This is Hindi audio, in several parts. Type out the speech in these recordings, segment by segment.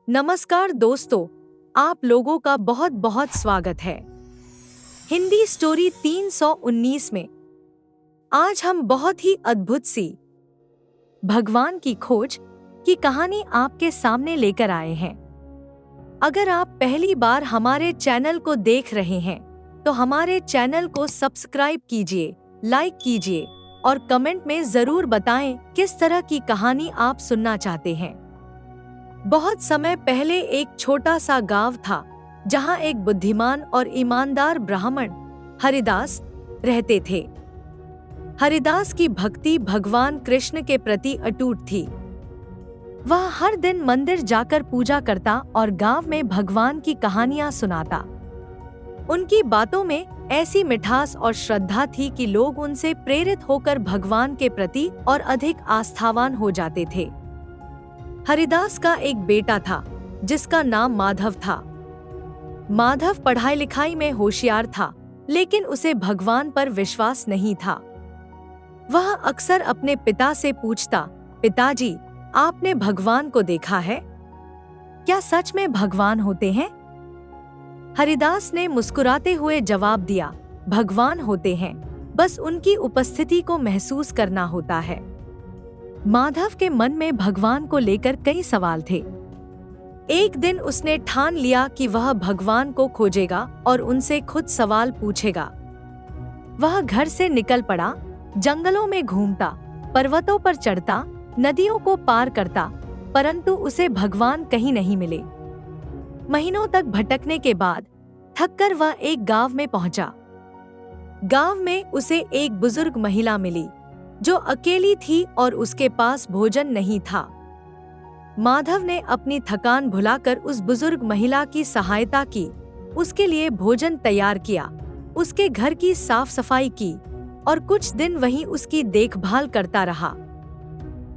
नमस्कार दोस्तों, आप लोगों का बहुत बहुत स्वागत है हिंदी स्टोरी 319 में। आज हम बहुत ही अद्भुत सी भगवान की खोज की कहानी आपके सामने लेकर आए हैं। अगर आप पहली बार हमारे चैनल को देख रहे हैं तो हमारे चैनल को सब्सक्राइब कीजिए, लाइक कीजिए और कमेंट में जरूर बताएं किस तरह की कहानी आप सुनना चाहते हैं। बहुत समय पहले एक छोटा सा गांव था जहां एक बुद्धिमान और ईमानदार ब्राह्मण हरिदास रहते थे। हरिदास की भक्ति भगवान कृष्ण के प्रति अटूट थी। वह हर दिन मंदिर जाकर पूजा करता और गांव में भगवान की कहानियां सुनाता। उनकी बातों में ऐसी मिठास और श्रद्धा थी कि लोग उनसे प्रेरित होकर भगवान के प्रति और अधिक आस्थावान हो जाते थे। हरिदास का एक बेटा था जिसका नाम माधव था। माधव पढ़ाई लिखाई में होशियार था, लेकिन उसे भगवान पर विश्वास नहीं था। वह अक्सर अपने पिता से पूछता, पिताजी, आपने भगवान को देखा है? क्या सच में भगवान होते हैं? हरिदास ने मुस्कुराते हुए जवाब दिया, भगवान होते हैं, बस उनकी उपस्थिति को महसूस करना होता है। माधव के मन में भगवान को लेकर कई सवाल थे। एक दिन उसने ठान लिया कि वह भगवान को खोजेगा और उनसे खुद सवाल पूछेगा। वह घर से निकल पड़ा, जंगलों में घूमता, पर्वतों पर चढ़ता, नदियों को पार करता, परंतु उसे भगवान कहीं नहीं मिले। महीनों तक भटकने के बाद थककर वह एक गांव में पहुंचा। गांव में उसे एक बुजुर्ग महिला मिली जो अकेली थी और उसके पास भोजन नहीं था। माधव ने अपनी थकान भुलाकर उस बुजुर्ग महिला की सहायता की, उसके लिए भोजन तैयार किया, उसके घर की साफ सफाई की और कुछ दिन वहीं उसकी देखभाल करता रहा।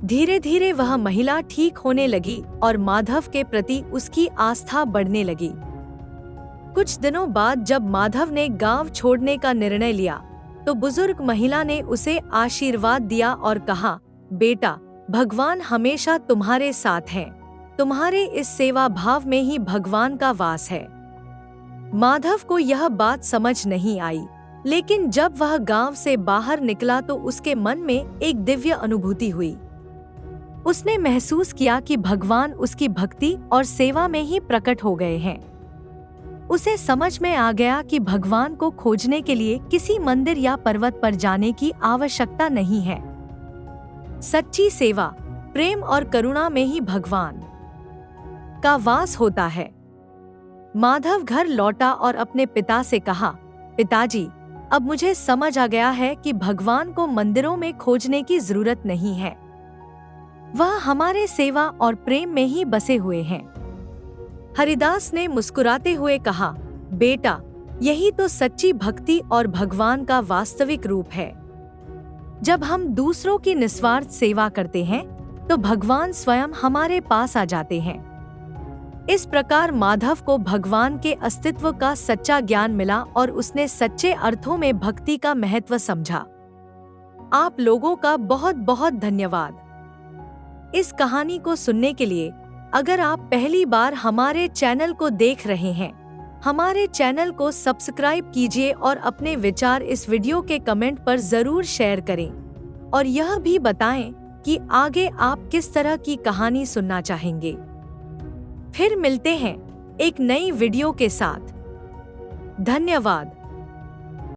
धीरे धीरे वह महिला ठीक होने लगी और माधव के प्रति उसकी आस्था बढ़ने लगी। कुछ दिनों बाद जब माधव ने गांव छोड़ने का निर्णय लिया तो बुजुर्ग महिला ने उसे आशीर्वाद दिया और कहा, बेटा, भगवान हमेशा तुम्हारे साथ हैं। तुम्हारे इस सेवा भाव में ही भगवान का वास है। माधव को यह बात समझ नहीं आई, लेकिन जब वह गांव से बाहर निकला तो उसके मन में एक दिव्य अनुभूति हुई। उसने महसूस किया कि भगवान उसकी भक्ति और सेवा में ही प्रकट हो गए हैं। उसे समझ में आ गया कि भगवान को खोजने के लिए किसी मंदिर या पर्वत पर जाने की आवश्यकता नहीं है। सच्ची सेवा, प्रेम और करुणा में ही भगवान का वास होता है। माधव घर लौटा और अपने पिता से कहा, पिताजी, अब मुझे समझ आ गया है कि भगवान को मंदिरों में खोजने की जरूरत नहीं है। वह हमारे सेवा और प्रेम में ही बसे हुए हैं। हरिदास ने मुस्कुराते हुए कहा, बेटा, यही तो सच्ची भक्ति और भगवान का वास्तविक रूप है। जब हम दूसरों की निस्वार्थ सेवा करते हैं तो भगवान स्वयं हमारे पास आ जाते हैं। इस प्रकार माधव को भगवान के अस्तित्व का सच्चा ज्ञान मिला और उसने सच्चे अर्थों में भक्ति का महत्व समझा। आप लोगों का बहुत बहुत धन्यवाद इस कहानी को सुनने के लिए। अगर आप पहली बार हमारे चैनल को देख रहे हैं, हमारे चैनल को सब्सक्राइब कीजिए और अपने विचार इस वीडियो के कमेंट पर जरूर शेयर करें और यह भी बताएं कि आगे आप किस तरह की कहानी सुनना चाहेंगे। फिर मिलते हैं एक नई वीडियो के साथ। धन्यवाद।